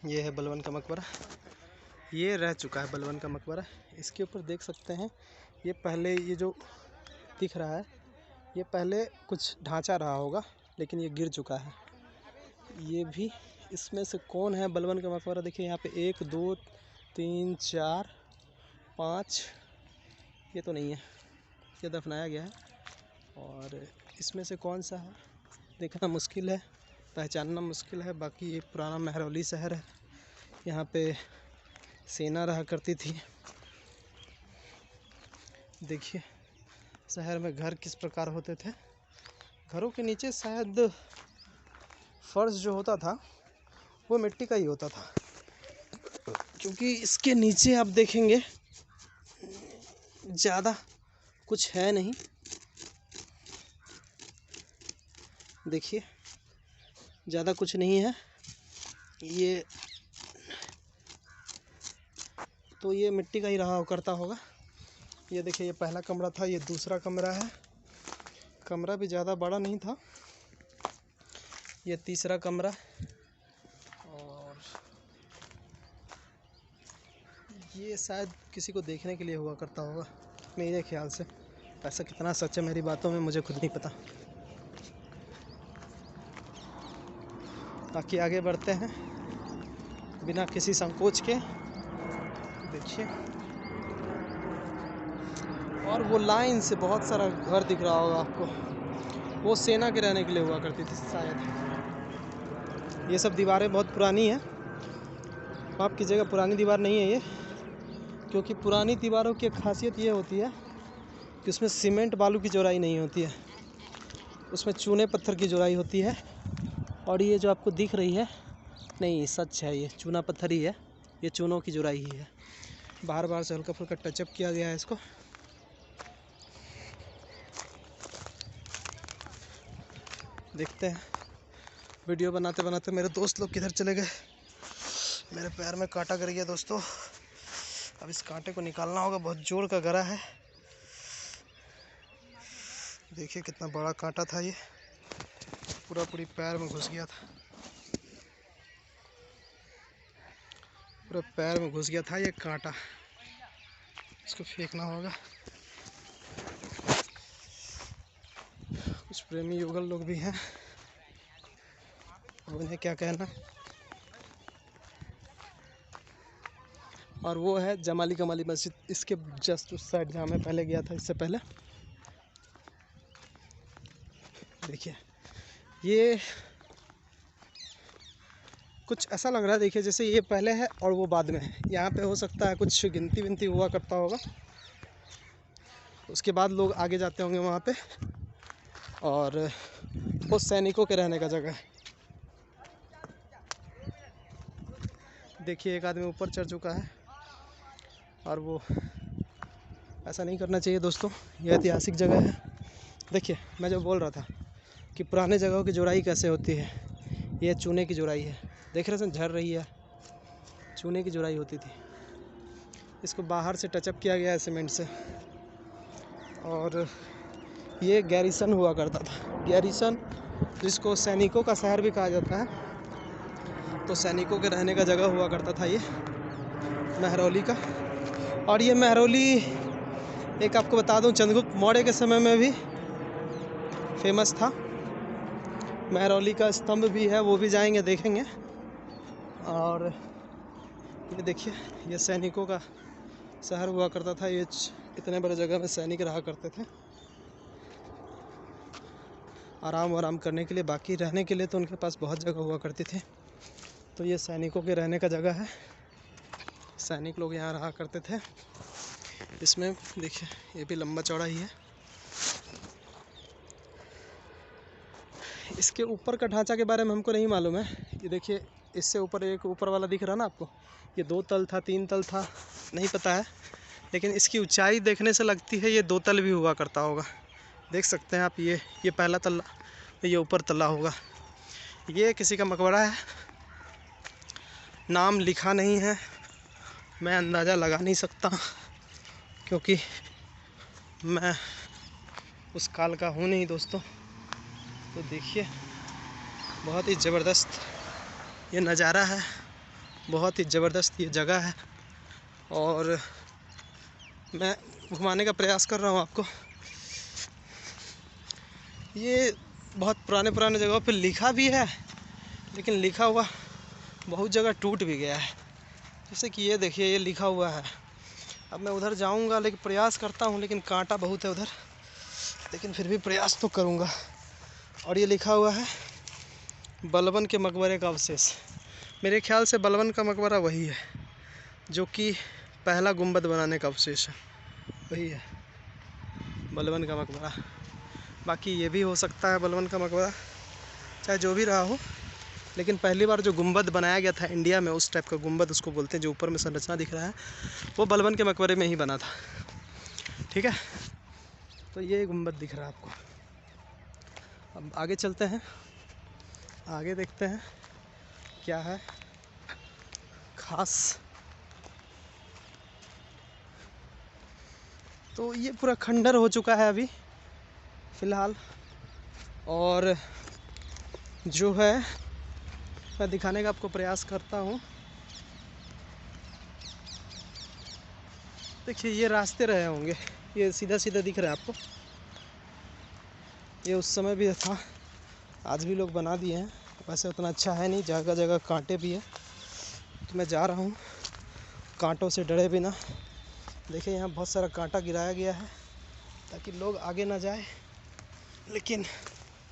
ये है बलवन का मकबरा। ये रह चुका है बलवन का मकबरा। इसके ऊपर देख सकते हैं, ये पहले ये जो दिख रहा है ये पहले कुछ ढांचा रहा होगा, लेकिन ये गिर चुका है। ये भी इसमें से कौन है बलवन का मकबरा? देखिए यहाँ पे 1 2 3 4 5, ये तो नहीं है, ये दफनाया गया है। और इसमें से कौन सा है देखना मुश्किल है, पहचानना मुश्किल है। बाकी ये पुराना महरौली शहर है, यहाँ पे सेना रहा करती थी। देखिए शहर में घर किस प्रकार होते थे। घरों के नीचे शायद फर्श जो होता था वो मिट्टी का ही होता था, क्योंकि इसके नीचे आप देखेंगे ज़्यादा कुछ है नहीं। देखिए ज़्यादा कुछ नहीं है। ये तो ये मिट्टी का ही रहा करता होगा। ये देखिए ये पहला कमरा था, ये दूसरा कमरा है। कमरा भी ज़्यादा बड़ा नहीं था। ये तीसरा कमरा, और ये शायद किसी को देखने के लिए हुआ करता होगा मेरे ख्याल से। ऐसा कितना सच है मेरी बातों में मुझे खुद नहीं पता। बाकी आगे बढ़ते हैं बिना किसी संकोच के। देखिए और वो लाइन से बहुत सारा घर दिख रहा होगा आपको, वो सेना के रहने के लिए हुआ करती थी शायद। ये सब दीवारें बहुत पुरानी हैं, आपकी जगह पुरानी दीवार नहीं है ये, क्योंकि पुरानी दीवारों की एक खासियत ये होती है कि उसमें सीमेंट बालू की जोड़ाई नहीं होती है, उसमें चूने पत्थर की जोड़ाई होती है। और ये जो आपको दिख रही है, नहीं सच है, ये चूना पत्थर ही है, ये चूनों की जोड़ाई ही है। बार बार से हल्का फुल्का टचअप किया गया है इसको। देखते हैं वीडियो बनाते बनाते मेरे दोस्त लोग किधर चले गए। मेरे पैर में कांटा गिर गया दोस्तों, अब इस कांटे को निकालना होगा, बहुत जोर का गरा है। देखिए कितना बड़ा कांटा था, ये पूरी पैर में घुस गया था, पूरे पैर में घुस गया था ये कांटा। इसको फेंकना होगा। कुछ प्रेमी युगल लोग भी हैं, उन्हें क्या कहना। और वो है जमाली कमाली मस्जिद, इसके जस्ट उस साइड जहाँ मैं पहले गया था इससे पहले। देखिए ये कुछ ऐसा लग रहा है, देखिए जैसे ये पहले है और वो बाद में है। यहाँ पे हो सकता है कुछ गिनती विनती हुआ करता होगा, उसके बाद लोग आगे जाते होंगे वहाँ पे। और वो सैनिकों के रहने का जगह है। देखिए एक आदमी ऊपर चढ़ चुका है, और वो ऐसा नहीं करना चाहिए दोस्तों, ये ऐतिहासिक जगह है। देखिए मैं जो बोल रहा था कि पुराने जगहों की जोड़ाई कैसे होती है, ये चूने की जोड़ाई है। देख रहे हैं झड़ रही है, चूने की जोड़ाई होती थी। इसको बाहर से टचअप किया गया है सीमेंट से। और ये गैरिसन हुआ करता था, गैरिसन जिसको सैनिकों का शहर भी कहा जाता है, तो सैनिकों के रहने का जगह हुआ करता था ये महरौली का। और ये महरौली एक आपको बता दूं, चंद्रगुप्त मौर्य के समय में भी फेमस था। महरौली का स्तंभ भी है, वो भी जाएंगे देखेंगे। और ये देखिए ये सैनिकों का शहर हुआ करता था। ये इतने बड़े जगह में सैनिक रहा करते थे आराम करने के लिए, बाकी रहने के लिए तो उनके पास बहुत जगह हुआ करती थी। तो ये सैनिकों के रहने का जगह है, सैनिक लोग यहाँ रहा करते थे। इसमें देखिए ये भी लंबा चौड़ा ही है। इसके ऊपर का ढांचा के बारे में हमको नहीं मालूम है। ये देखिए इससे ऊपर एक ऊपर वाला दिख रहा ना आपको, ये 2 तल था 3 तल था नहीं पता है, लेकिन इसकी ऊंचाई देखने से लगती है ये 2 तल भी हुआ करता होगा। देख सकते हैं आप, ये पहला तल्ला, ये ऊपर तल्ला होगा। ये किसी का मकबरा है, नाम लिखा नहीं है, मैं अंदाज़ा लगा नहीं सकता क्योंकि मैं उस काल का हूँ नहीं दोस्तों। तो देखिए बहुत ही ज़बरदस्त ये नज़ारा है, बहुत ही ज़बरदस्त ये जगह है और मैं घुमाने का प्रयास कर रहा हूँ आपको। ये बहुत पुराने जगहों पे लिखा भी है, लेकिन लिखा हुआ बहुत जगह टूट भी गया है। जैसे कि ये देखिए, ये लिखा हुआ है। अब मैं उधर जाऊंगा, लेकिन प्रयास करता हूँ, लेकिन कांटा बहुत है उधर, लेकिन फिर भी प्रयास तो करूँगा। और ये लिखा हुआ है बलबन के मकबरे का अवशेष। मेरे ख्याल से बलबन का मकबरा वही है जो कि पहला गुंबद बनाने का अवशेष है, वही है बलबन का मकबरा। बाकी ये भी हो सकता है बलबन का मकबरा, चाहे जो भी रहा हो, लेकिन पहली बार जो गुंबद बनाया गया था इंडिया में, उस टाइप का गुंबद उसको बोलते हैं, जो ऊपर में संरचना दिख रहा है, वो बलबन के मकबरे में ही बना था। ठीक है, तो ये गुंबद दिख रहा है आपको। अब आगे चलते हैं, आगे देखते हैं क्या है खास। तो ये पूरा खंडर हो चुका है अभी फ़िलहाल, और जो है मैं दिखाने का आपको प्रयास करता हूँ। देखिए, ये रास्ते रहे होंगे, ये सीधा सीधा दिख रहा है आपको। ये उस समय भी था, आज भी लोग बना दिए हैं। वैसे उतना अच्छा है नहीं, जगह जगह कांटे भी है। तो मैं जा रहा हूँ कांटों से डरे बिना। देखिए, यहाँ बहुत सारा कांटा गिराया गया है ताकि लोग आगे ना जाए, लेकिन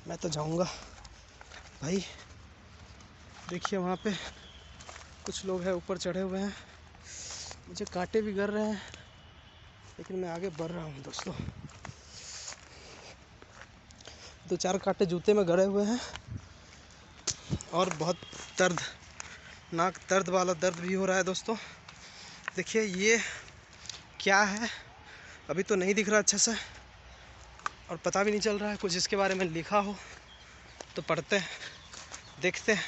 मैं तो जाऊँगा भाई। देखिए, वहाँ पे कुछ लोग हैं, ऊपर चढ़े हुए हैं, मुझे कांटे भी गिर रहे हैं, लेकिन मैं आगे बढ़ रहा हूँ दोस्तों। 2-4 कांटे जूते में गड़े हुए हैं और बहुत दर्द वाला दर्द भी हो रहा है दोस्तों। देखिए, ये क्या है अभी तो नहीं दिख रहा अच्छे से, और पता भी नहीं चल रहा है। कुछ इसके बारे में लिखा हो तो पढ़ते हैं, देखते हैं,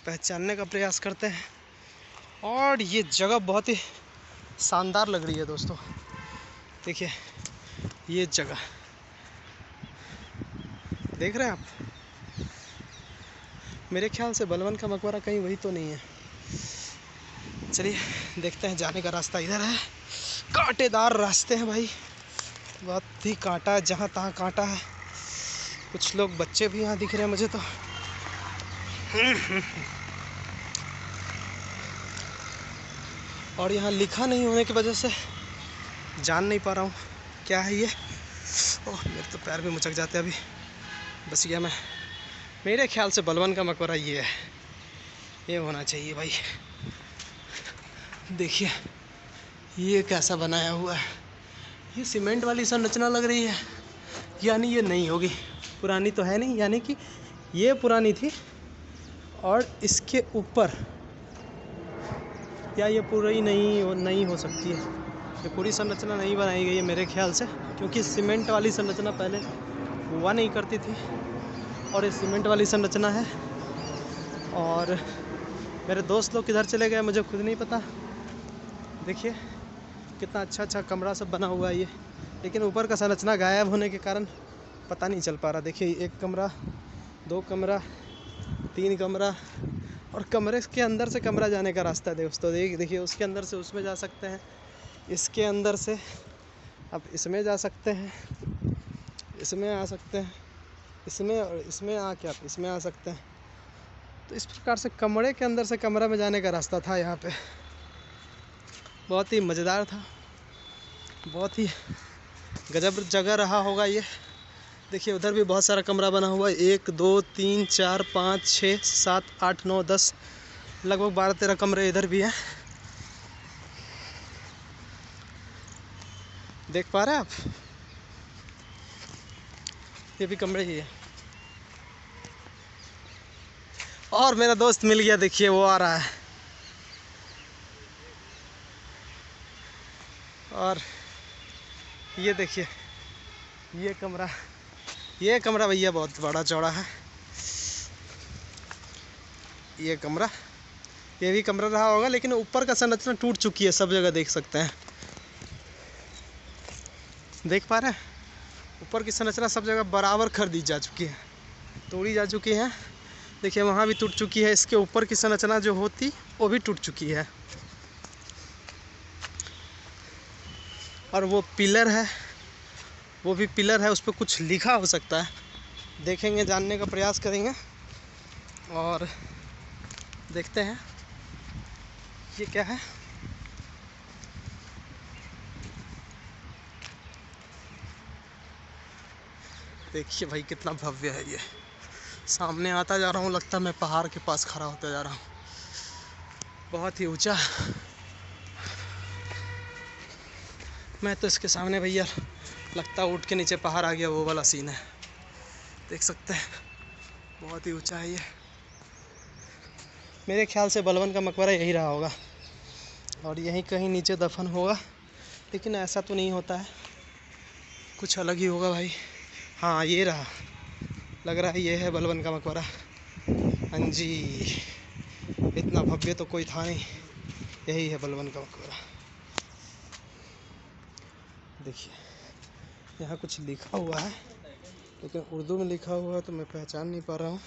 पहचानने का प्रयास करते हैं। और ये जगह बहुत ही शानदार लग रही है दोस्तों। देखिए, ये जगह देख रहे हैं आप। मेरे ख्याल से बलबन का मकबरा कहीं वही तो नहीं है। चलिए देखते हैं, जाने का रास्ता इधर है। कांटेदार रास्ते हैं भाई, बहुत ही कांटा है, जहाँ तहाँ कांटा है। कुछ लोग बच्चे भी यहाँ दिख रहे हैं मुझे तो। और यहाँ लिखा नहीं होने की वजह से जान नहीं पा रहा हूँ क्या है ये। ओह, मेरे तो पैर भी मुचक जाते हैं अभी। बस गया मैं। मेरे ख्याल से बलबन का मकबरा ये है, ये होना चाहिए भाई। देखिए, ये कैसा बनाया हुआ है। ये सीमेंट वाली संरचना लग रही है, यानी ये नहीं होगी, पुरानी तो है नहीं, यानी कि ये पुरानी थी। और इसके ऊपर, या ये पूरी नहीं हो सकती है, ये पूरी संरचना नहीं बनाई गई है मेरे ख्याल से, क्योंकि सीमेंट वाली संरचना पहले हुआ नहीं करती थी, और ये सीमेंट वाली संरचना है। और मेरे दोस्त लोग किधर चले गए मुझे खुद नहीं पता। देखिए, कितना अच्छा कमरा सब बना हुआ है ये, लेकिन ऊपर का संरचना गायब होने के कारण पता नहीं चल पा रहा। देखिए, 1 कमरा, 2 कमरा, 3 कमरा, और कमरे के अंदर से कमरा जाने का रास्ता है दोस्तों। देखिए, उसके अंदर से उसमें जा सकते हैं, इसके अंदर से अब इसमें जा सकते हैं, इसमें आ सकते हैं, इसमें, और इसमें आके आप इसमें आ सकते हैं। तो इस प्रकार से कमरे के अंदर से कमरा में जाने का रास्ता था यहाँ पे। बहुत ही मज़ेदार था, बहुत ही गजब जगह रहा होगा ये। देखिए, उधर भी बहुत सारा कमरा बना हुआ है। 1 2 3 4 5 6 7 8 9 10, लगभग 12-13 कमरे इधर भी हैं। देख पा रहे हैं आप, ये भी कमरे ही है। और मेरा दोस्त मिल गया, देखिए वो आ रहा है। और ये देखिए, ये कमरा भैया बहुत बड़ा चौड़ा है। ये कमरा, ये भी कमरा रहा होगा, लेकिन ऊपर का संरचना टूट चुकी है, सब जगह देख सकते हैं। देख पा रहे हैं, ऊपर की संरचना सब जगह बराबर कर दी जा चुकी है, तोड़ी जा चुकी है। देखिए, वहाँ भी टूट चुकी है। इसके ऊपर की संरचना जो होती वो भी टूट चुकी है। और वो पिलर है, वो भी पिलर है, उस पर कुछ लिखा हो सकता है। देखेंगे, जानने का प्रयास करेंगे और देखते हैं ये क्या है। देखिए भाई कितना भव्य है ये। सामने आता जा रहा हूँ, लगता है मैं पहाड़ के पास खड़ा होता जा रहा हूँ। बहुत ही ऊंचा। मैं तो इसके सामने भैया लगता है उठ के नीचे पहाड़ आ गया, वो वाला सीन है। देख सकते हैं बहुत ही ऊंचा है ये। मेरे ख्याल से बलवन का मकबरा यही रहा होगा और यहीं कहीं नीचे दफन होगा, लेकिन ऐसा तो नहीं होता है, कुछ अलग ही होगा भाई। हाँ ये रहा, लग रहा है ये है बलवन का मकबरा। हाँ जी, इतना भव्य तो कोई था नहीं, यही है बलवन का मकबरा। देखिए यहाँ कुछ लिखा हुआ है, लेकिन उर्दू में लिखा हुआ है तो मैं पहचान नहीं पा रहा हूँ।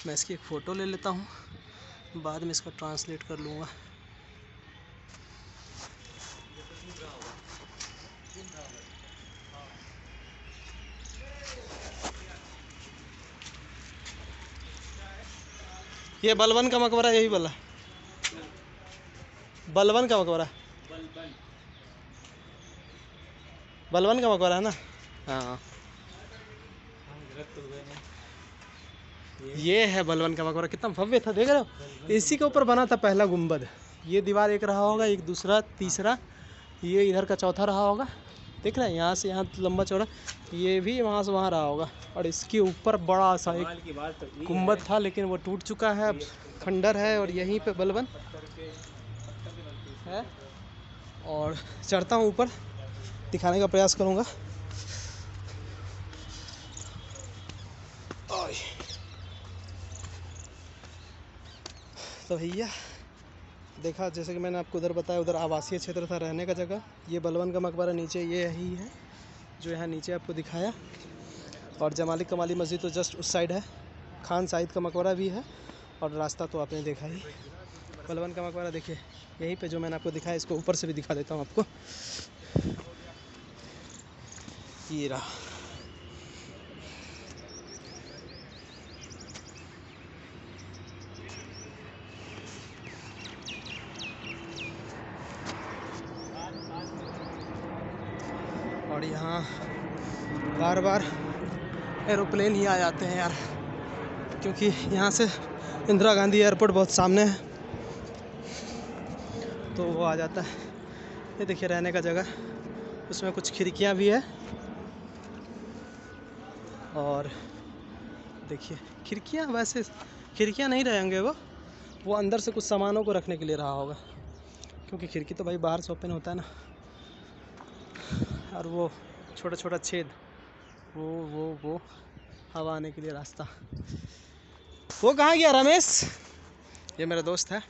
मैं इसकी एक फ़ोटो ले लेता हूँ, बाद में इसका ट्रांसलेट कर लूँगा। ये बलवन का मकबरा यही वाला, बलवन का मकबरा, बलवन का मकबरा है ना। हाँ ये है बलवन का मकबरा। कितना भव्य था, देख रहे हो, इसी के ऊपर बना था पहला गुंबद। ये दीवार एक रहा होगा, एक दूसरा तीसरा, ये इधर का चौथा रहा होगा। देख रहे हैं, यहाँ से यहाँ लंबा चौड़ा, ये भी वहाँ से वहाँ रहा होगा। और इसके ऊपर बड़ा सा एक गुंबद था, लेकिन वो टूट चुका है, अब खंडर है। और यहीं पे बलवन है। और चढ़ता हूँ ऊपर, दिखाने का प्रयास करूँगा। तो भैया देखा, जैसे कि मैंने आपको उधर बताया, उधर आवासीय क्षेत्र था, रहने का जगह। ये बलवन का मकबरा नीचे ये यही है जो यहाँ नीचे आपको दिखाया। और जमाली कमाली मस्जिद तो जस्ट उस साइड है। खान साइद का मकबरा भी है, और रास्ता तो आपने देखा ही। बलवन का मकबरा देखिए यहीं पे जो मैंने आपको दिखाया, इसको ऊपर से भी दिखा देता हूँ आपको। ये रहा, और यहाँ बार बार एरोप्लेन ही आ जाते हैं यार, क्योंकि यहाँ से इंदिरा गांधी एयरपोर्ट बहुत सामने है, तो वो आ जाता है। ये देखिए रहने का जगह, उसमें कुछ खिड़कियाँ भी है। और देखिए खिड़कियाँ, वैसे खिड़कियाँ नहीं रहेंगे, वो अंदर से कुछ सामानों को रखने के लिए रहा होगा, क्योंकि खिड़की तो भाई बाहर से ओपन होता है ना। और वो छोटा छोटा छेद, वो हवा आने के लिए रास्ता। वो कहाँ गया रमेश? ये मेरा दोस्त है।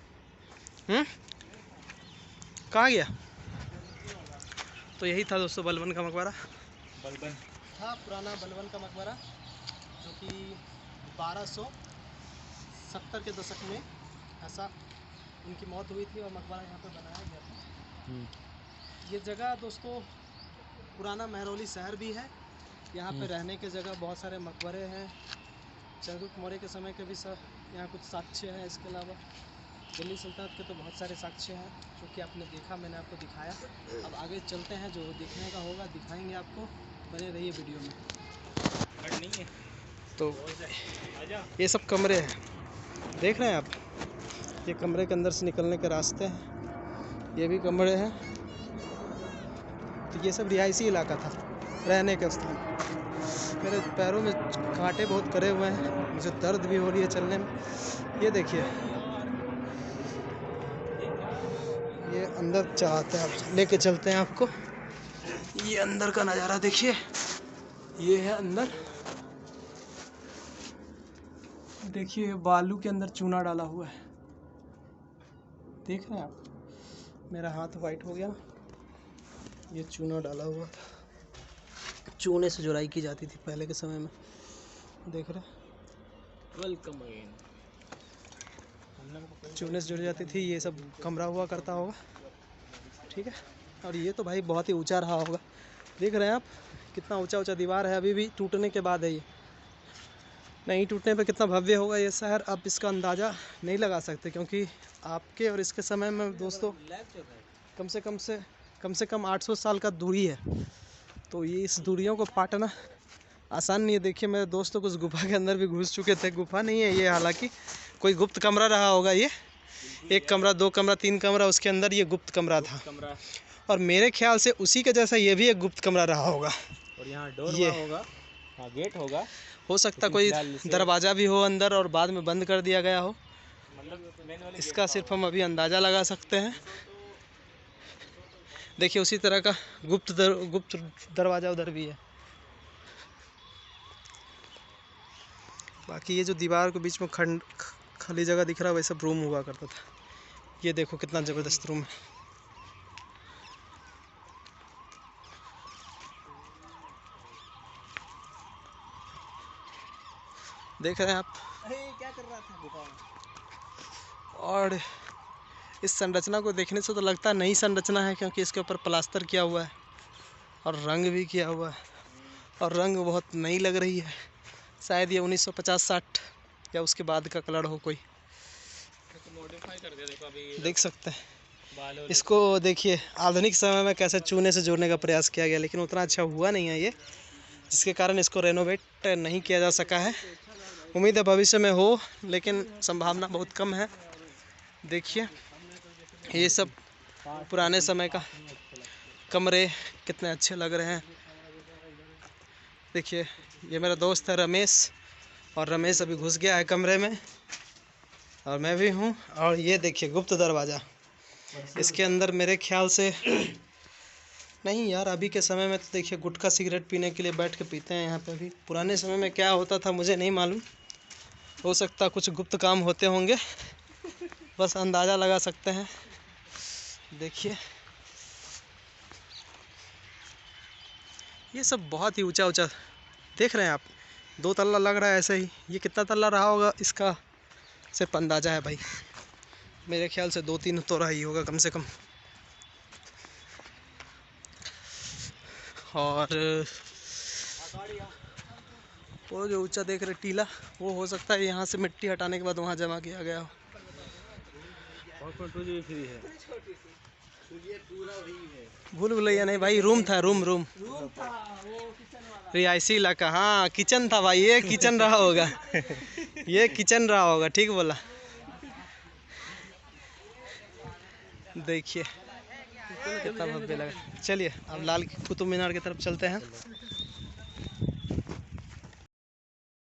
कहाँ गया? तो यही था दोस्तों बलवन का मकबरा। बलवन था पुराना बलवन का मकबरा, जो कि 1270 के दशक में ऐसा उनकी मौत हुई थी और मकबरा यहाँ पे बनाया गया था। ये जगह दोस्तों पुराना महरौली शहर भी है। यहाँ पे रहने के जगह बहुत सारे मकबरे हैं। चंद्रगुप्त मौर्य के समय के भी यहाँ कुछ साक्ष्य हैं। इसके अलावा दिल्ली सल्तनत के तो बहुत सारे साक्ष्य हैं, जो कि आपने देखा, मैंने आपको दिखाया। अब आगे चलते हैं, जो देखने का होगा दिखाएंगे आपको, बने रहिए वीडियो में। नहीं है तो ये सब कमरे हैं, देख रहे हैं आप, ये कमरे के अंदर से निकलने के रास्ते हैं, ये भी कमरे हैं। तो ये सब रिहायशी इलाका था, रहने का स्थान। मेरे पैरों में कांटे बहुत करे हुए हैं, मुझे दर्द भी हो रही है चलने में। ये देखिए, ये अंदर चाहते हैं, लेके चलते हैं आपको। ये अंदर का नज़ारा देखिए, ये है अंदर। देखिए बालू के अंदर चूना डाला हुआ है, देख रहे हैं आप। मेरा हाथ वाइट हो गया, ये चूना डाला हुआ था। चूने से जुराई की जाती थी पहले के समय में, देख रहे। Welcome again. चूने से जुड़ जाती थी, ये सब कमरा हुआ करता होगा, ठीक है। और ये तो भाई बहुत ही ऊंचा रहा होगा, देख रहे हैं आप कितना ऊंचा ऊंचा दीवार है, अभी भी टूटने के बाद है ये, नहीं टूटने पे कितना भव्य होगा ये शहर, आप इसका अंदाज़ा नहीं लगा सकते, क्योंकि आपके और इसके समय में दोस्तों कम से कम 800 साल का दूरी है। तो ये इस दूरियों को पाटना आसान नहीं है। देखिए मेरे दोस्तों कुछ गुफा के अंदर भी घुस चुके थे, गुफा नहीं है ये, हालांकि कोई गुप्त कमरा रहा होगा ये, 1 कमरा 2 कमरा 3 कमरा, उसके अंदर ये गुप्त कमरा था। और मेरे ख्याल से उसी के जैसा ये भी एक गुप्त कमरा रहा होगा। और यहाँ डोर होगा, हाँ गेट होगा, हो सकता कोई दरवाज़ा भी हो अंदर और बाद में बंद कर दिया गया हो, इसका सिर्फ हम अभी अंदाज़ा लगा सकते हैं। देखिए उसी तरह का गुप्त दरवाज़ा उधर भी है। बाकी ये जो दीवार के बीच में खाली जगह दिख रहा है, वैसे रूम हुआ करता था। ये देखो कितना ज़बरदस्त रूम है। देख रहे हैं आप, क्या कर रहा था गुफा में। और इस संरचना को देखने से तो लगता है नई संरचना है, क्योंकि इसके ऊपर प्लास्टर किया हुआ है और रंग भी किया हुआ है, और रंग बहुत नई लग रही है। शायद ये 1950-60 या उसके बाद का कलर हो कोई, तो मॉडिफाई कर दिया, देखो अभी देख सकते हैं इसको। देखिए आधुनिक समय में कैसे चूने से जोड़ने का प्रयास किया गया, लेकिन उतना अच्छा हुआ नहीं है ये, जिसके कारण इसको रेनोवेट नहीं किया जा सका है। उम्मीद है भविष्य में हो, लेकिन संभावना बहुत कम है। देखिए ये सब पुराने समय का कमरे कितने अच्छे लग रहे हैं। देखिए ये मेरा दोस्त है रमेश, और रमेश अभी घुस गया है कमरे में, और मैं भी हूँ। और ये देखिए गुप्त दरवाज़ा, इसके अंदर मेरे ख्याल से नहीं यार, अभी के समय में तो देखिए गुटखा सिगरेट पीने के लिए बैठ के पीते हैं यहाँ पे। अभी पुराने समय में क्या होता था मुझे नहीं मालूम, हो सकता कुछ गुप्त काम होते होंगे, बस अंदाज़ा लगा सकते हैं। देखिए ये सब बहुत ही ऊंचा ऊंचा देख रहे हैं आप, 2 तल्ला लग रहा है ऐसे ही, ये कितना तल्ला रहा होगा इसका सिर्फ अंदाज़ा है भाई, मेरे ख्याल से 2-3 तो रहा ही होगा कम से कम। और वो जो ऊंचा देख रहे टीला, वो हो सकता है यहाँ से मिट्टी हटाने के बाद वहाँ जमा किया गया हो। भूल भुलैया नहीं भाई, रूम था, रूम रिहायशी इलाका, हाँ किचन था भाई, ये किचन रहा होगा ये किचन रहा होगा, ठीक बोला। देखिए कितना भव्य लगा। चलिए अब लाल कुतुब मीनार की तरफ चलते हैं।